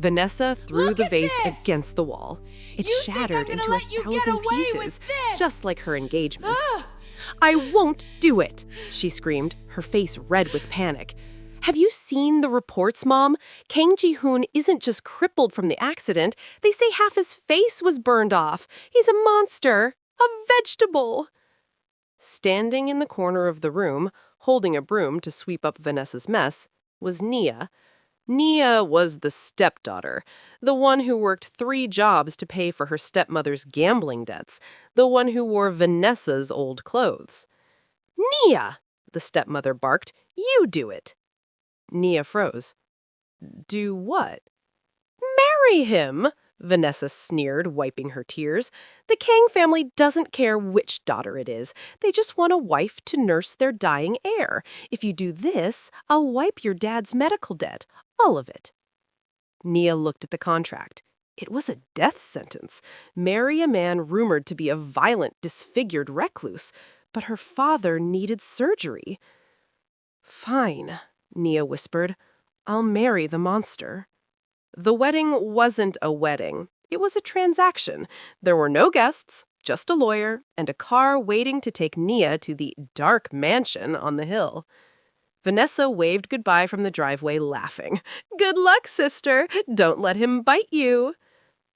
Vanessa threw Look the at vase this! against the wall. It You think I'm shattered gonna into let you get 1,000 away with pieces, this? just like her engagement. Ugh. I won't do it, she screamed, her face red with panic. Have you seen the reports, Mom? Kang Ji-Hoon isn't just crippled from the accident. They say half his face was burned off. He's a monster, a vegetable. Standing in the corner of the room, holding a broom to sweep up Vanessa's mess, was Nia. Nia was the stepdaughter, the one who worked 3 jobs to pay for her stepmother's gambling debts, the one who wore Vanessa's old clothes. Nia, the stepmother barked, you do it. Nia froze. Do what? Marry him, Vanessa sneered, wiping her tears. The Kang family doesn't care which daughter it is. They just want a wife to nurse their dying heir. If you do this, I'll wipe your dad's medical debt. All of it. Nia looked at the contract. It was a death sentence. Marry a man rumored to be a violent, disfigured recluse. But her father needed surgery. Fine, Nia whispered. I'll marry the monster. The wedding wasn't a wedding. It was a transaction. There were no guests, just a lawyer, and a car waiting to take Nia to the dark mansion on the hill. Vanessa waved goodbye from the driveway, laughing. Good luck, sister. Don't let him bite you.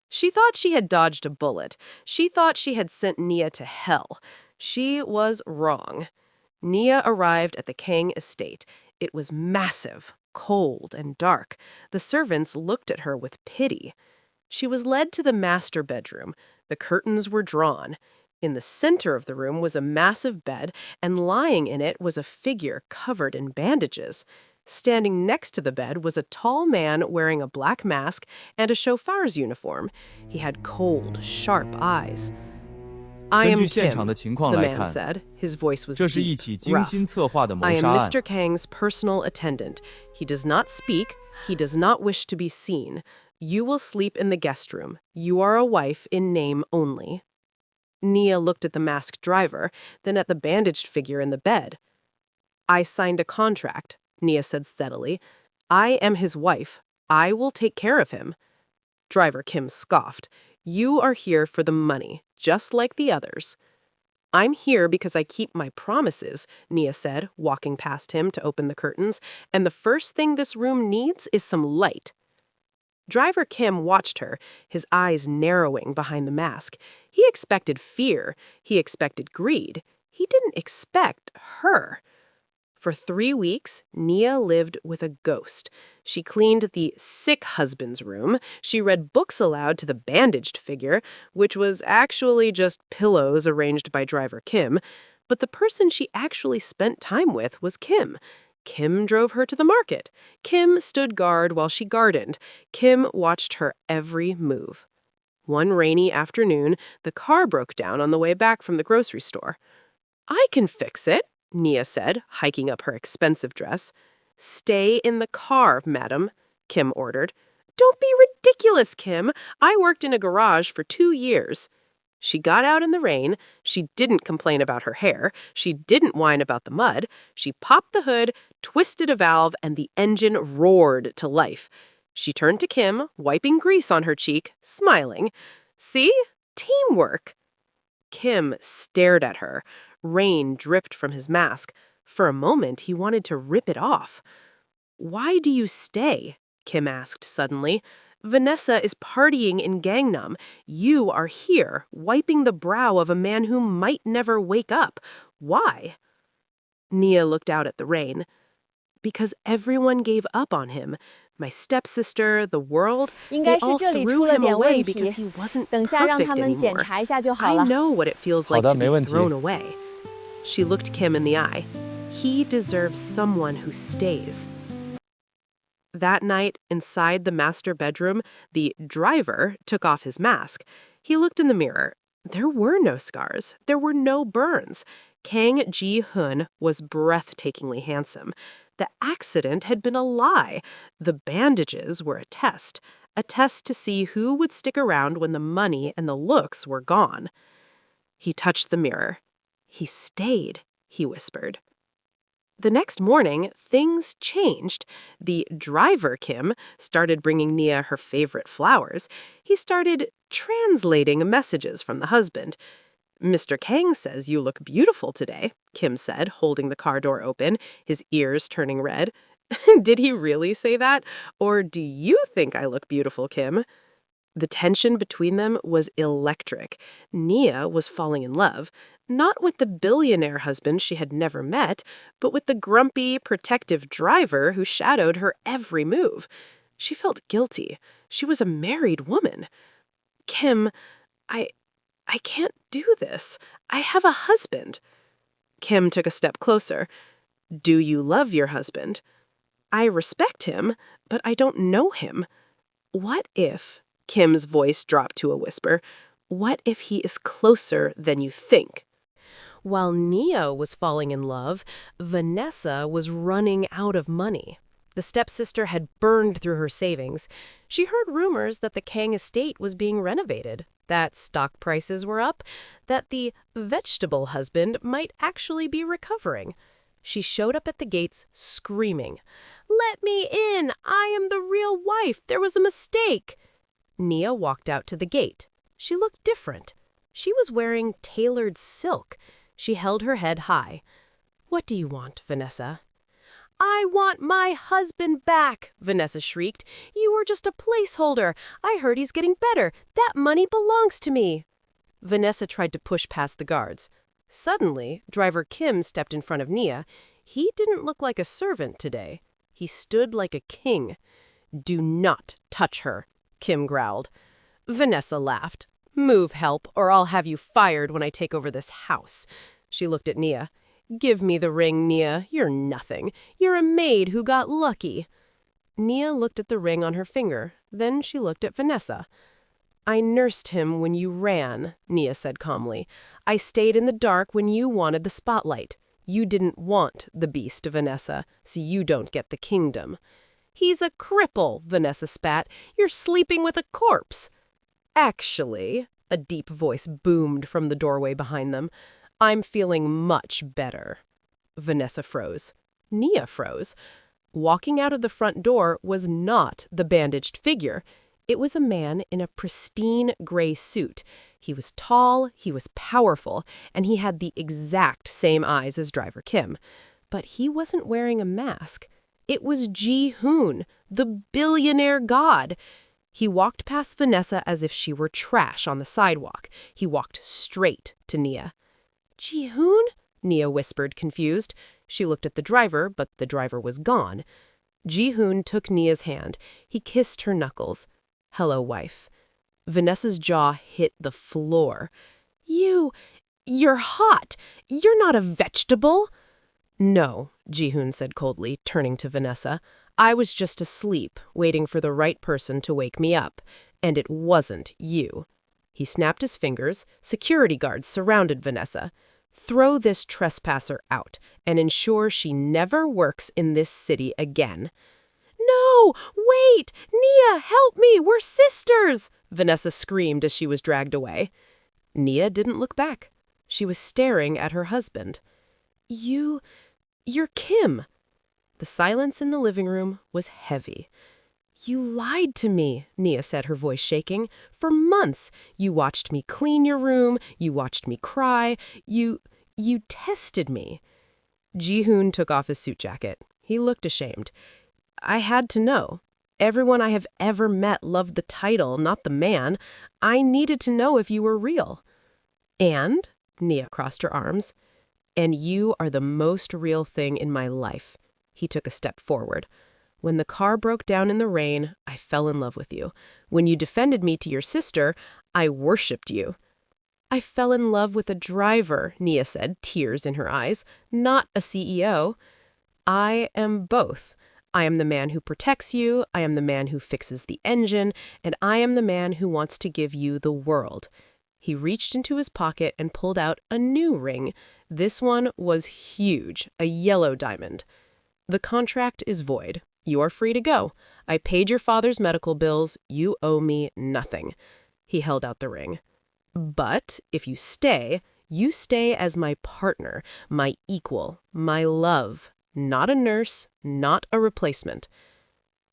She thought she had dodged a bullet. She thought she had sent Nia to hell. She was wrong. Nia arrived at the Kang estate. It was massive, cold, and dark. The servants looked at her with pity. She was led to the master bedroom. The curtains were drawn. In the center of the room was a massive bed, and lying in it was a figure covered in bandages. Standing next to the bed was a tall man wearing a black mask and a chauffeur's uniform. He had cold, sharp eyes. I am Kim, the man said. His voice was deep, rough. I am Mr. Kang's personal attendant. He does not speak. He does not wish to be seen. You will sleep in the guest room. You are a wife in name only. Nia looked at the masked driver, then at the bandaged figure in the bed. I signed a contract, Nia said steadily. I am his wife. I will take care of him. Driver Kim scoffed. You are here for the money, just like the others. I'm here because I keep my promises, Nia said, walking past him to open the curtains, and the first thing this room needs is some light. Driver Kim watched her, his eyes narrowing behind the mask. He expected fear. He expected greed. He didn't expect her. For 3 weeks, Nia lived with a ghost. She cleaned the sick husband's room. She read books aloud to the bandaged figure, which was actually just pillows arranged by Driver Kim. But the person she actually spent time with was Kim. Kim drove her to the market. Kim stood guard while she gardened. Kim watched her every move. One rainy afternoon, the car broke down on the way back from the grocery store. I can fix it, Nia said, hiking up her expensive dress. Stay in the car, madam, Kim ordered. Don't be ridiculous, Kim. I worked in a garage for 2 years. She got out in the rain. She didn't complain about her hair. She didn't whine about the mud. She popped the hood, twisted a valve, and the engine roared to life. She turned to Kim, wiping grease on her cheek, smiling. See? Teamwork. Kim stared at her. Rain dripped from his mask. For a moment, he wanted to rip it off. Why do you stay? Kim asked suddenly. Vanessa is partying in Gangnam. You are here, wiping the brow of a man who might never wake up. Why? Nia looked out at the rain. Because everyone gave up on him. My stepsister, the world, they all threw him away because he wasn't perfect anymore. I know what it feels like to be thrown away. She looked Kim in the eye. He deserves someone who stays. That night, inside the master bedroom, the driver took off his mask. He looked in the mirror. There were no scars. There were no burns. Kang Ji-Hoon was breathtakingly handsome. The accident had been a lie. The bandages were a test to see who would stick around when the money and the looks were gone. He touched the mirror. He stayed, he whispered. The next morning, things changed. The driver, Kim, started bringing Nia her favorite flowers. He started translating messages from the husband. Mr. Kang says you look beautiful today, Kim said, holding the car door open, his ears turning red. Did he really say that? Or do you think I look beautiful, Kim? The tension between them was electric. Nia was falling in love, not with the billionaire husband she had never met, but with the grumpy, protective driver who shadowed her every move. She felt guilty. She was a married woman. Kim, I can't do this. I have a husband. Kim took a step closer. Do you love your husband? I respect him, but I don't know him. What if, Kim's voice dropped to a whisper, what if he is closer than you think? While Nia was falling in love, Vanessa was running out of money. The stepsister had burned through her savings. She heard rumors that the Kang estate was being renovated, that stock prices were up, that the vegetable husband might actually be recovering. She showed up at the gates screaming, "Let me in! I am the real wife! There was a mistake!" Nia walked out to the gate. She looked different. She was wearing tailored silk. She held her head high. "What do you want, Vanessa?" "I want my husband back," Vanessa shrieked. "You were just a placeholder. I heard he's getting better. That money belongs to me." Vanessa tried to push past the guards. Suddenly, driver Kim stepped in front of Nia. He didn't look like a servant today. He stood like a king. "Do not touch her," Kim growled. Vanessa laughed. "Move, help, or I'll have you fired when I take over this house." She looked at Nia. "Give me the ring, Nia. You're nothing. You're a maid who got lucky." Nia looked at the ring on her finger. Then she looked at Vanessa. "I nursed him when you ran," Nia said calmly. "I stayed in the dark when you wanted the spotlight. You didn't want the beast, Vanessa, so you don't get the kingdom." "He's a cripple," Vanessa spat. "You're sleeping with a corpse." "Actually," a deep voice boomed from the doorway behind them, "I'm feeling much better." Vanessa froze. Nia froze. Walking out of the front door was not the bandaged figure. It was a man in a pristine gray suit. He was tall, he was powerful, and he had the exact same eyes as driver Kim. But he wasn't wearing a mask. It was Ji-Hoon, the billionaire god. He walked past Vanessa as if she were trash on the sidewalk. He walked straight to Nia. "Ji-Hoon?" Nia whispered, confused. She looked at the driver, but the driver was gone. Ji-Hoon took Nia's hand. He kissed her knuckles. "Hello, wife." Vanessa's jaw hit the floor. You're hot. You're not a vegetable." "No," Ji-Hoon said coldly, turning to Vanessa. "I was just asleep, waiting for the right person to wake me up. And it wasn't you." He snapped his fingers. Security guards surrounded Vanessa. "Throw this trespasser out and ensure she never works in this city again." "No! Wait! Nia, help me! We're sisters!" Vanessa screamed as she was dragged away. Nia didn't look back. She was staring at her husband. You're Kim." The silence in the living room was heavy. "You lied to me," Nia said, her voice shaking. "For months. You watched me clean your room. You watched me cry. You tested me." Ji-Hoon took off his suit jacket. He looked ashamed. "I had to know. Everyone I have ever met loved the title, not the man. I needed to know if you were real." "And?" Nia crossed her arms. "And you are the most real thing in my life." He took a step forward. "When the car broke down in the rain, I fell in love with you. When you defended me to your sister, I worshipped you." "I fell in love with a driver," Nia said, tears in her eyes, "not a CEO." "I am both. I am the man who protects you, I am the man who fixes the engine, and I am the man who wants to give you the world." He reached into his pocket and pulled out a new ring. This one was huge, a yellow diamond. "The contract is void. You are free to go. I paid your father's medical bills. You owe me nothing." He held out the ring. "But if you stay as my partner, my equal, my love, not a nurse, not a replacement.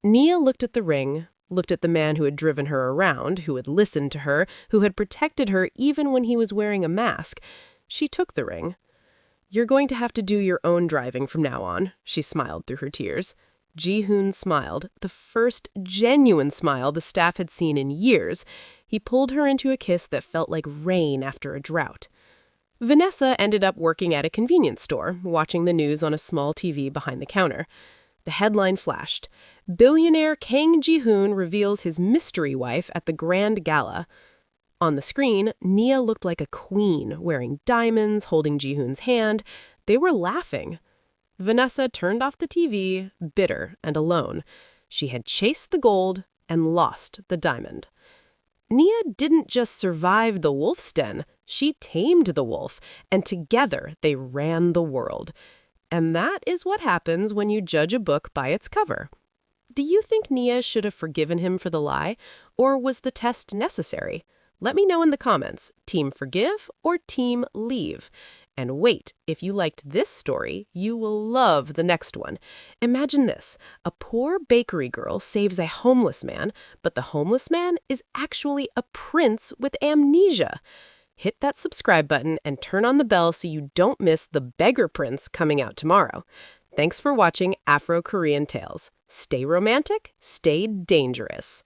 Nia looked at the ring, looked at the man who had driven her around, who had listened to her, who had protected her even when he was wearing a mask. She took the ring. "You're going to have to do your own driving from now on," she smiled through her tears. Ji-Hoon smiled, the first genuine smile the staff had seen in years. He pulled her into a kiss that felt like rain after a drought. Vanessa ended up working at a convenience store, watching the news on a small TV behind the counter. The headline flashed: "Billionaire Kang Ji-Hoon reveals his mystery wife at the Grand Gala." On the screen, Nia looked like a queen, wearing diamonds, holding Ji-Hoon's hand. They were laughing. Vanessa turned off the TV, bitter and alone. She had chased the gold and lost the diamond. Nia didn't just survive the wolf's den, she tamed the wolf, and together they ran the world. And that is what happens when you judge a book by its cover. Do you think Nia should have forgiven him for the lie, or was the test necessary? Let me know in the comments, team forgive or team leave. And wait, if you liked this story, you will love the next one. Imagine this: a poor bakery girl saves a homeless man, but the homeless man is actually a prince with amnesia. Hit that subscribe button and turn on the bell so you don't miss the Beggar Prince coming out tomorrow. Thanks for watching Afro-Korean Tales. Stay romantic, stay dangerous.